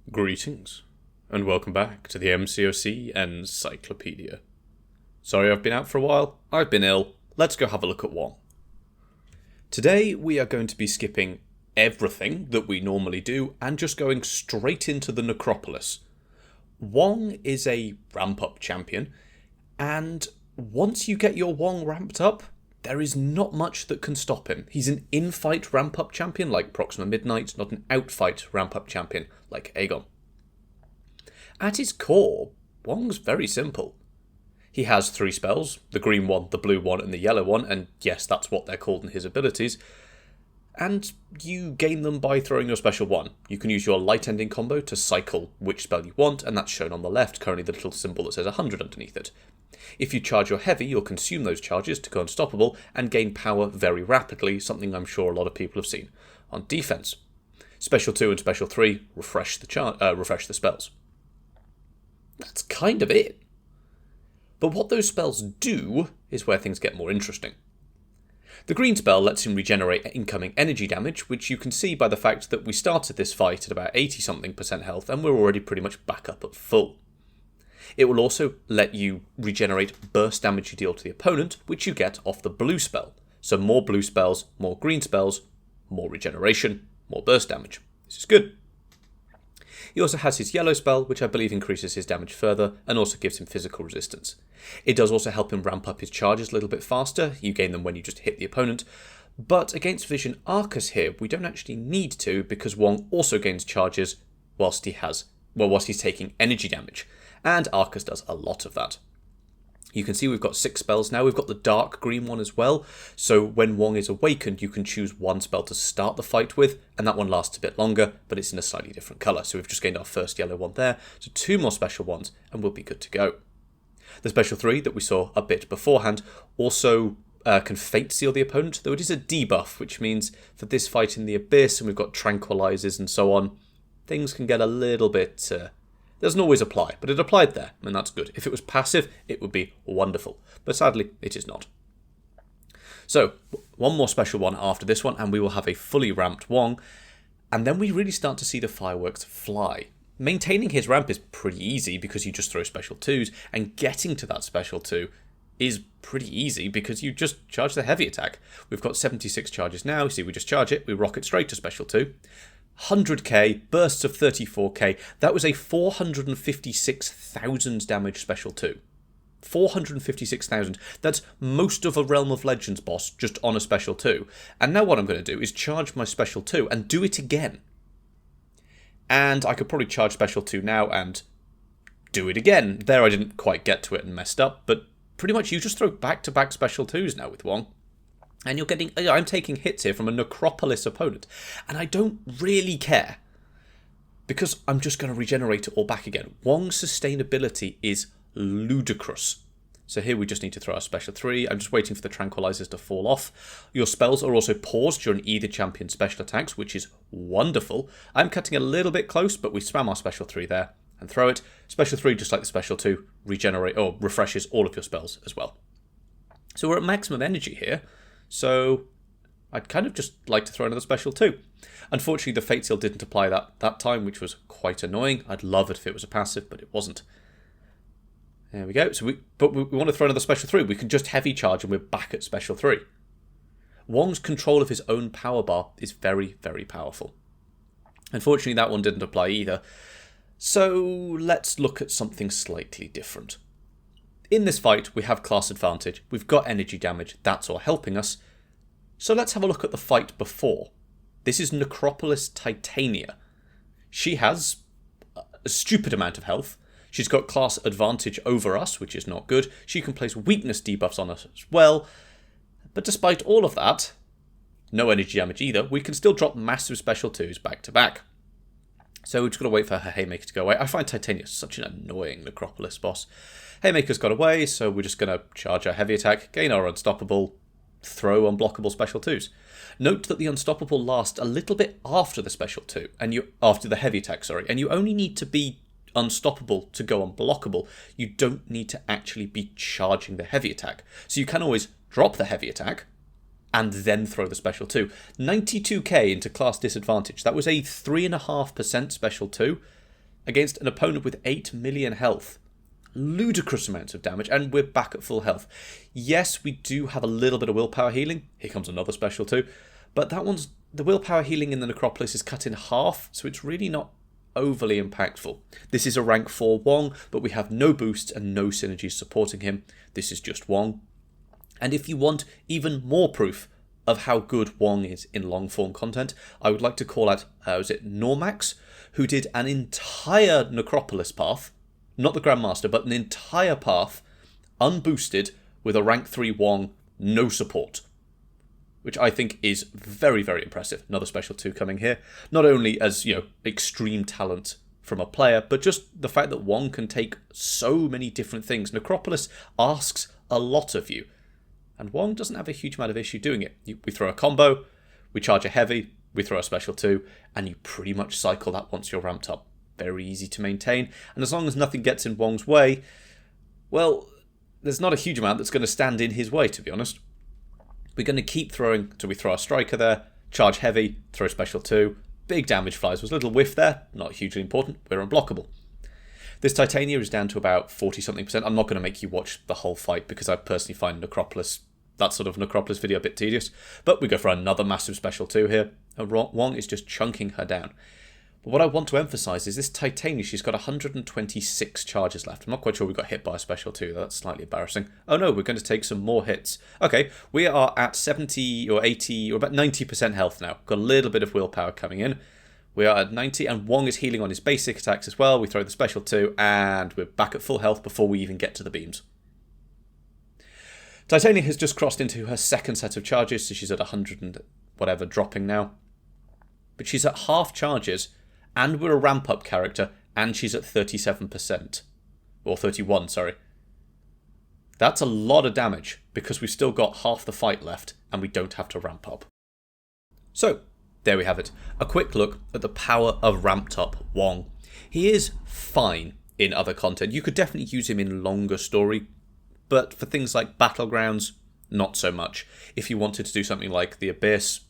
Greetings, and welcome back to the MCOC Encyclopedia. Sorry I've been out for a while, I've been ill, let's go have a look at Wong. Today we are going to be skipping everything that we normally do and just going straight into the Necropolis. Wong is a ramp-up champion, and once you get your Wong ramped up, there is not much that can stop him. He's an in-fight ramp-up champion like Proxima Midnight, not an out-fight ramp-up champion like Aegon. At his core, Wong's very simple. He has 3 spells, the green one, the blue one, and the yellow one, and yes, that's what they're called in his abilities. And you gain them by throwing your special 1. You can use your light ending combo to cycle which spell you want, and that's shown on the left, currently the little symbol that says 100 underneath it. If you charge your heavy, you'll consume those charges to go unstoppable and gain power very rapidly, something I'm sure a lot of people have seen on defense. Special 2 and Special 3 refresh the spells. That's kind of it. But what those spells do is where things get more interesting. The green spell lets him regenerate incoming energy damage, which you can see by the fact that we started this fight at about 80-something% health and we're already pretty much back up at full. It will also let you regenerate burst damage you deal to the opponent, which you get off the blue spell. So more blue spells, more green spells, more regeneration, more burst damage. This is good. He also has his yellow spell, which I believe increases his damage further and also gives him physical resistance. It does also help him ramp up his charges a little bit faster. You gain them when you just hit the opponent. But against Vision Arcus here, we don't actually need to, because Wong also gains charges whilst he's taking energy damage. And Arcus does a lot of that. You can see we've got 6 spells now. We've got the dark green one as well. So when Wong is awakened, you can choose one spell to start the fight with, and that one lasts a bit longer, but it's in a slightly different colour. So we've just gained our first yellow one there. So 2 more special ones, and we'll be good to go. The special 3 that we saw a bit beforehand also can fate seal the opponent, though it is a debuff, which means for this fight in the Abyss, and we've got tranquilizers and so on, things can get a little bit... doesn't always apply, but it applied there, and that's good. If it was passive, it would be wonderful. But sadly, it is not. So, one more special one after this one, and we will have a fully ramped Wong, and then we really start to see the fireworks fly. Maintaining his ramp is pretty easy because you just throw special 2s, and getting to that special 2 is pretty easy because you just charge the heavy attack. We've got 76 charges now, see we just charge it, we rocket straight to special 2. 100k, bursts of 34k, that was a 456,000 damage special 2. 456,000, that's most of a Realm of Legends boss just on a special 2. And now what I'm going to do is charge my special 2 and do it again. And I could probably charge special 2 now and do it again. There I didn't quite get to it and messed up, but pretty much you just throw back-to-back special 2s now with Wong. And I'm taking hits here from a Necropolis opponent. And I don't really care, because I'm just going to regenerate it all back again. Wong's sustainability is ludicrous. So here we just need to throw our special 3. I'm just waiting for the tranquilizers to fall off. Your spells are also paused during either champion's special attacks, which is wonderful. I'm cutting a little bit close, but we spam our special 3 there and throw it. Special 3, just like the special 2, refreshes all of your spells as well. So we're at maximum energy here. So I'd kind of just like to throw another special 2. Unfortunately, the Fate Seal didn't apply that time, which was quite annoying. I'd love it if it was a passive, but it wasn't. There we go. But we want to throw another special 3. We can just heavy charge and we're back at special 3. Wong's control of his own power bar is very, very powerful. Unfortunately, that one didn't apply either. So let's look at something slightly different. In this fight, we have class advantage, we've got energy damage, that's all helping us. So let's have a look at the fight before. This is Necropolis Titania. She has a stupid amount of health. She's got class advantage over us, which is not good. She can place weakness debuffs on us as well. But despite all of that, no energy damage either, we can still drop massive special 2s back to back. So we've just got to wait for her Haymaker to go away. I find Titania such an annoying Necropolis boss. Haymaker's got away, so we're just going to charge our heavy attack, gain our unstoppable, throw unblockable special 2s. Note that the unstoppable lasts a little bit after the special 2, after the heavy attack, and you only need to be unstoppable to go unblockable. You don't need to actually be charging the heavy attack. So you can always drop the heavy attack, and then throw the special 2. 92k into class disadvantage. That was a 3.5% special 2. against an opponent with 8 million health. Ludicrous amounts of damage, and we're back at full health. Yes, we do have a little bit of willpower healing. Here comes another special too. But that one's, the willpower healing in the Necropolis is cut in half, so it's really not overly impactful. This is a rank 4 Wong, but we have no boosts and no synergies supporting him. This is just Wong. And if you want even more proof of how good Wong is in long form content, I would like to call out, was it Normax, who did an entire Necropolis path, not the Grandmaster, but an entire path, unboosted, with a rank 3 Wong, no support. Which I think is very, very impressive. Another special 2 coming here. Not only as, extreme talent from a player, but just the fact that Wong can take so many different things. Necropolis asks a lot of you. And Wong doesn't have a huge amount of issue doing it. We throw a combo, we charge a heavy, we throw a special 2, and you pretty much cycle that once you're ramped up. Very easy to maintain, and as long as nothing gets in Wong's way, well, there's not a huge amount that's going to stand in his way, to be honest. We're going to keep throwing, so we throw our striker there, charge heavy, throw special 2, big damage flies, was a little whiff there, not hugely important, we're unblockable. This Titania is down to about 40-something%. I'm not going to make you watch the whole fight because I personally find Necropolis, that sort of Necropolis video, a bit tedious, but we go for another massive special 2 here, and Wong is just chunking her down. But what I want to emphasise is this Titania, she's got 126 charges left. I'm not quite sure we got hit by a special 2, that's slightly embarrassing. Oh no, we're going to take some more hits. Okay, we are at 70 or 80 or about 90% health now. Got a little bit of willpower coming in. We are at 90, and Wong is healing on his basic attacks as well. We throw the special 2, and we're back at full health before we even get to the beams. Titania has just crossed into her second set of charges, so she's at 100 and whatever, dropping now. But she's at half charges, and we're a ramp-up character, and she's at 37%. Or 31, sorry. That's a lot of damage, because we've still got half the fight left, and we don't have to ramp up. So, there we have it. A quick look at the power of ramped-up Wong. He is fine in other content. You could definitely use him in longer story, but for things like Battlegrounds, not so much. If you wanted to do something like The Abyss,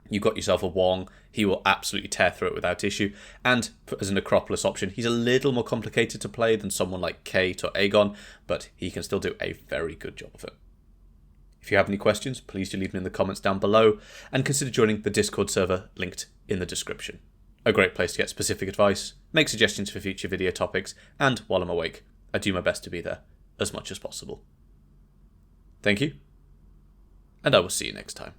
you got yourself a Wong, he will absolutely tear through it without issue. And as a Necropolis option, he's a little more complicated to play than someone like Kate or Aegon, but he can still do a very good job of it. If you have any questions, please do leave them in the comments down below, and consider joining the Discord server linked in the description. A great place to get specific advice, make suggestions for future video topics, and while I'm awake, I do my best to be there as much as possible. Thank you, and I will see you next time.